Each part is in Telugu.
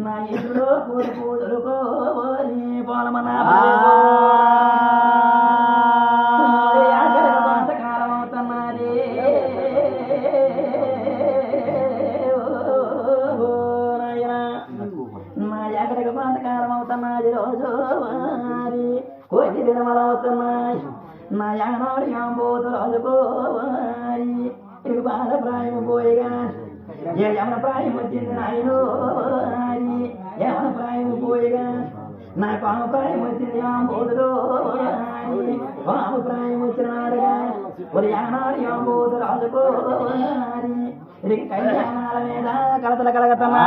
నా ఇంట్లో పూడి పూజలుకోని పొలమన్నా కొంతకాలం అవుతున్నది నా ఎక్కడికి కొంతకాలం అవుతున్నది రోజు వారి కోటి దినమలవుతున్నాయి నా యానాడు యాంబోతు రోజుకోవాలి ఇవి బాల ప్రాయం పోయిగా యమన ప్రాయం వచ్చింది నాయనో యమన ప్రాయం పోయిగా నా పాము ప్రాయం వచ్చింది యాంబోతులో పాము ప్రాయం వచ్చిన నాడుగా ఒక యానాడు యాంబోతు రాజుకోవాలి ఇది కళ్యాణాల మీద కలతలు కలగతన్నా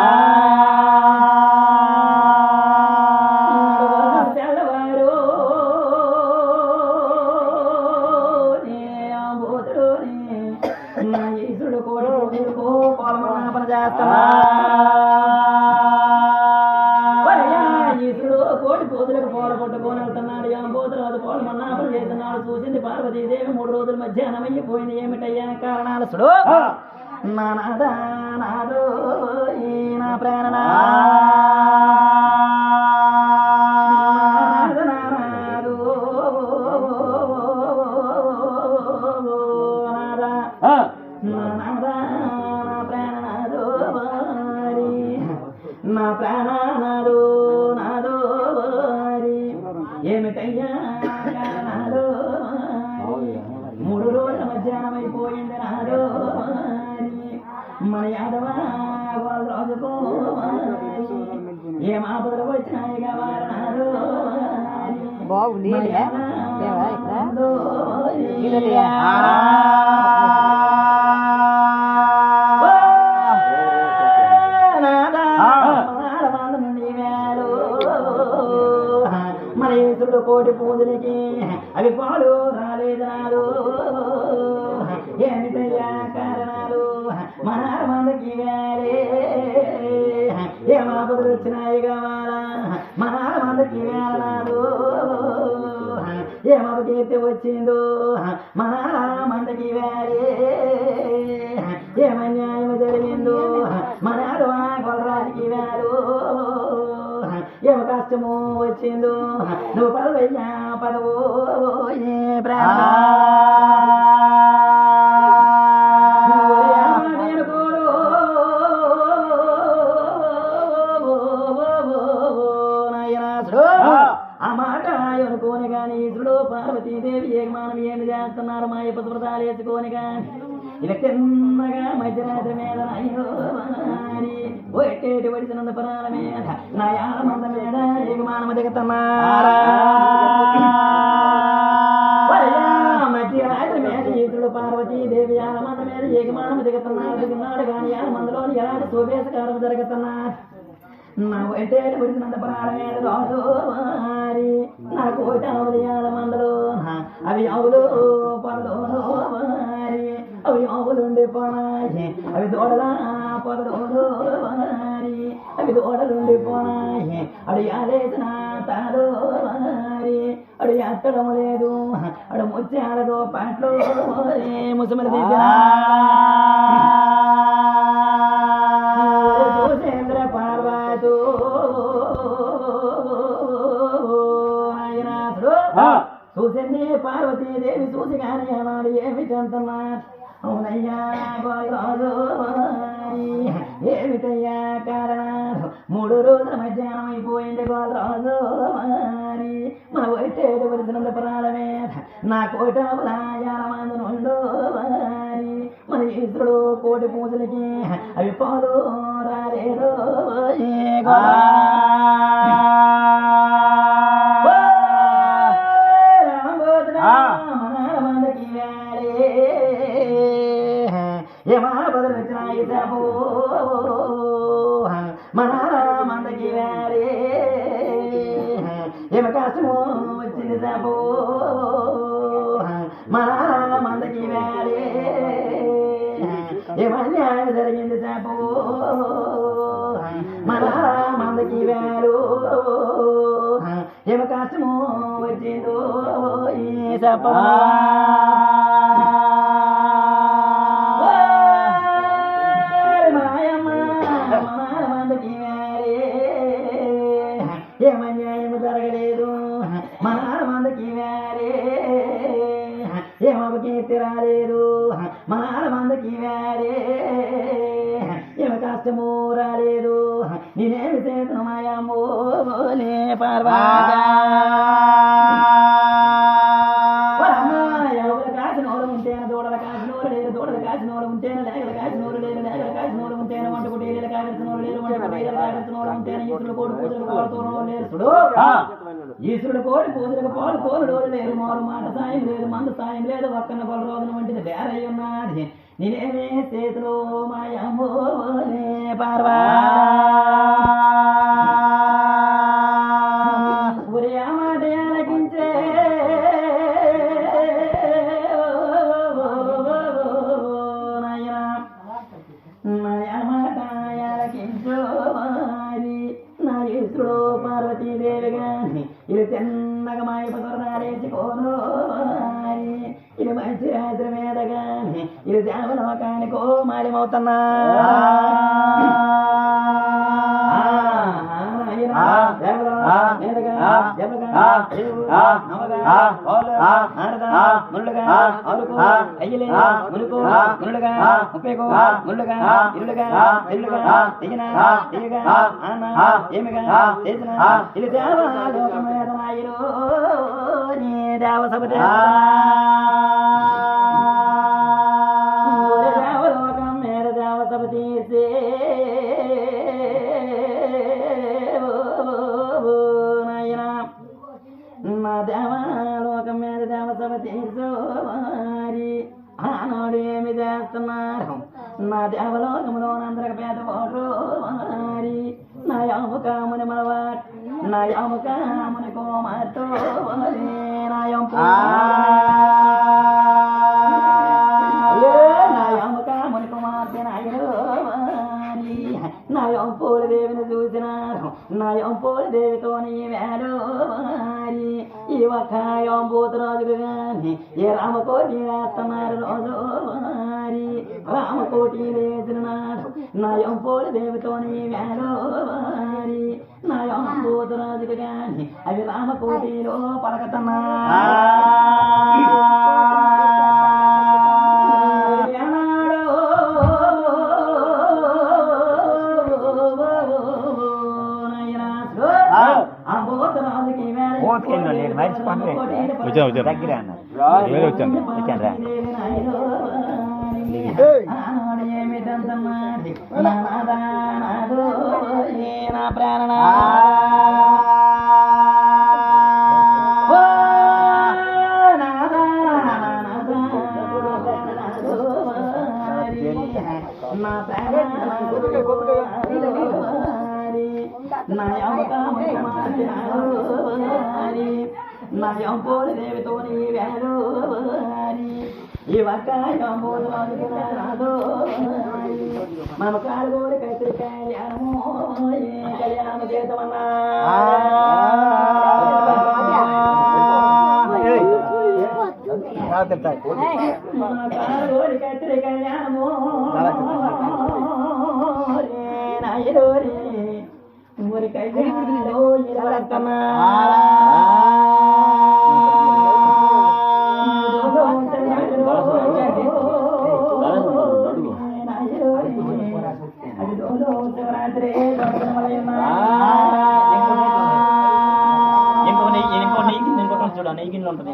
ఈశ్వరుడు కోటి పోతులకు పోల కొట్టుకొని వెళ్తున్నాడు యాంబోతురాజు పోల మన్నాపలు చేస్తున్నాడు చూసింది పార్వతీదేవి 3 రోజుల మధ్యాహ్నం అయిపోయింది ఏమిటయ్యా కారణాలు సుడు నా నాదా నాదో ఈ నా ప్రేరణ నా ప్రాణాలు నాదో ఏమిటయ్యా నాదో 3 రోజుల మధ్యాహ్నం అయిపోయింది నాదో మన యాదవ వాళ్ళు రోజుకో ఏం ఆపదలు వచ్చినాయి కావాలన్నారు బాబు మన ఈశ్వరుడు కోటి పూజలకి అవి పాలు రాలేదు నాడు ఏమిటయ్యా కారణాలు మన మందకి వేలే ఏమాపదలు వచ్చినాయి కావాలా మన మందకి వేలనాడు ఏమాప కీర్తి వచ్చిందో మన మందకి వేలే ఏమన్యాయం జరిగిందో మన కొలరాజుకి వేలు ఏమ కష్టము వచ్చిందో నువ్వు పదవయ్యా పదవో ఏ ప్రాణ ఆ మాట అనుకోని కానీ ఇతరుడు పార్వతీదేవి ఏకమానం ఏమి చేస్తున్నారు మా పసుపృతాలు వేసుకొని కానీ ఇలా చిన్నగా మధ్యరాత్రి మీద ఎట్టేటి వడిసినంత పరాల మీద నా యాలమంద మీద ఏకమానం దిగుతున్నారా మధ్యరాత్రి మీద ఇతరుడు పార్వతీదేవి యాలమంద మీద ఏకమానం దిగుతున్నాడు కానీ యాలమందలోని ఎలాంటి శోభేశకారం జరుగుతున్నారు నా ఎట్టేటి వడిసినంత పరాల మీద రోజు వారి నా కోట అవలయాల మందలో అవి అవులు పదలో వారి అవి ఆవులుండి పోనాయి అవి దూడలా పొదలు వారి అవి దూడలుండి పోనాయి అడు ఆలేసిన తాడు వారి అడు ఎత్తడం లేదు అడు ముత్యాలతో పాటలు ముసమలు దిద్దిన చూసేంద్ర పార్వతు చూసింది పార్వతీదేవి చూసి కానీ ఏమాడు ఏమిటంటున్నా అవునయ్యా గోరాజు ఏమిటయ్యా కారణాలు 3 రోజుల మధ్యాహ్నం అయిపోయింది గోరాజు మారి మన ఒట్టేడు వరిసినంత ప్రాణ మీద నా కోటయాల మందు నుండు వారి మన ఈశ్వరుడు కోటి పూజలకి అవి పాలు రాలేదు ఏమా బదులు వచ్చినాయి సాబు మన మందకి వేరే ఏమ కష్టము వచ్చింది సాబు మన మందకి వేరే ఏమ అన్యాయం జరిగింది సాబు మన మందకి వేలు ఏమ కష్టము వచ్చిందో ఈ చెప్పమా ఏమన్యాయము జరగలేదు మన మందకి వేరే ఏమకీర్తి రాలేదు మన మందకి వేరే ఏమ కష్టము రాలేదు నేనేమి చేతను మాయమ్మో నే పార్వతా ఎవరు కాసినోడు ఉంటేనే దూడలు కాసినోడు లేరు దూడలు కాసినోడు ఉంటేనే లేగలు కాసినోడు లేరు లేగలు కాసినోడు ఉంటేనే వంట కుటీలు కాగలిసినోడు లేరు వంట కుటీలు కాగలిసినోడు ఉంటేనే ఈశ్వరుడు కోడి పూజలకు పాలుతోనో లేరు చూడు ఈశ్వరుడు కోడి పూజలకు పాలుతోనడు లేరు మారు మాట సాయం లేదు మందు సాయం లేదు ఒక్కన పలు రోజున వంటిది వేరై ఉన్నది నేనేమే చేతులు మాయమ్మో నే పార్వా పార్వతీదేవి గాని ఇది చిన్నగా మాయపతురేసుకోను ఇది మంచి రాత్రి మీద గాని ఇది దేవలోకానికో మాయమవుతున్నా దేవసపతి దేవలోకం మేర దేవసపతి నా దేవలోకం మీద దేవసపతి సోమారి ఆనాడు ఏమి చేస్తున్నారు నా దేవలోకములో అందరికి పేద ఓటు మారి నా యాముకాముని మనవాట్ నా యాముకాముని కోమాతో నా యాముకాముని కుమార్తె నా యంపోలి దేవిని చూసినారు నా యంపోలి దేవితో నీ వేరు మారి ఈ ఒక్క యంబూతు రోజుకు గాని ఏ రామకోటి వేస్తున్నారు రోజు మారి రామకోటి వేసిన నాడు నా యంపోలి దేవితో నీ వేరు మారి నా యంబూతు రోజుకు గాని అవి రామకోటిలో పలకతన్నా ప్రాణ నా యంపోలి దేవితో నీ వేరు ఈ వక్కాయంబోలు రాదు మమకాలు గోరి కైత్రి కళ్యాణము కళ్యాణ చేతమన్నా గోరి కైత్రి కళ్యాణము నాయరోరి ఊరి కైత్రి ఇరవరత్తమా నెయ్యిలో ఉంటుంది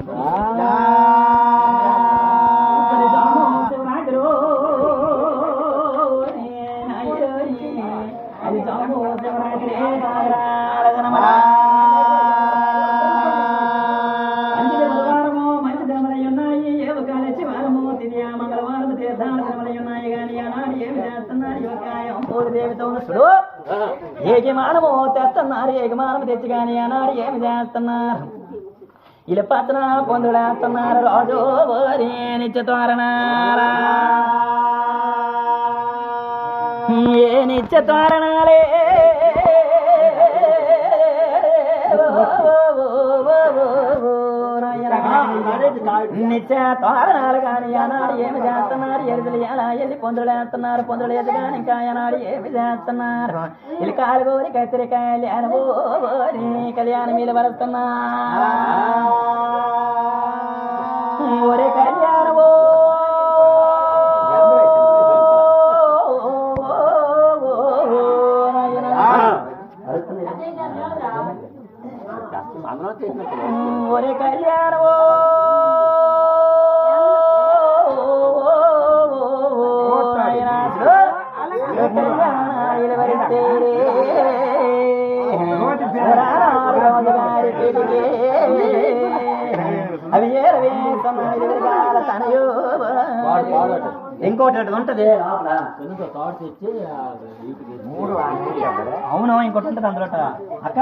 మంగళవారం తీర్థాలు ఉన్నాయి కానీ ఆనాడు ఏమి చేస్తున్నారు దేవితో ఏకమానము తెస్తున్నారు ఏకమానము తెచ్చి కానీ ఆనాడు ఏమి చేస్తున్నారు ఇలా పత్ర పొందులేస్తున్నారు రోజు నిత్య తోరణాల ఏ నిత్య తోరణాలే నిత్య తోరణాలు కానీ ఆనాడు ఏమి చేస్తున్నారు ఎరుదులు ఎలా వెళ్ళి పొందులు వేస్తున్నారు పొందులు ఎదు కానీ ఇంకా ఆనాడు ఏమి చేస్తున్నారు ఇది కాలుగోరి కత్తిరికాయలు అనుభోరి కళ్యాణం మీద వరుస్తున్నా ఒరే కళ్యాణమో ఒరే కళ్యాణమో అవి ఇంకోటి ఉంటది అవును ఇంకోటి ఉంటది అందులో అక్క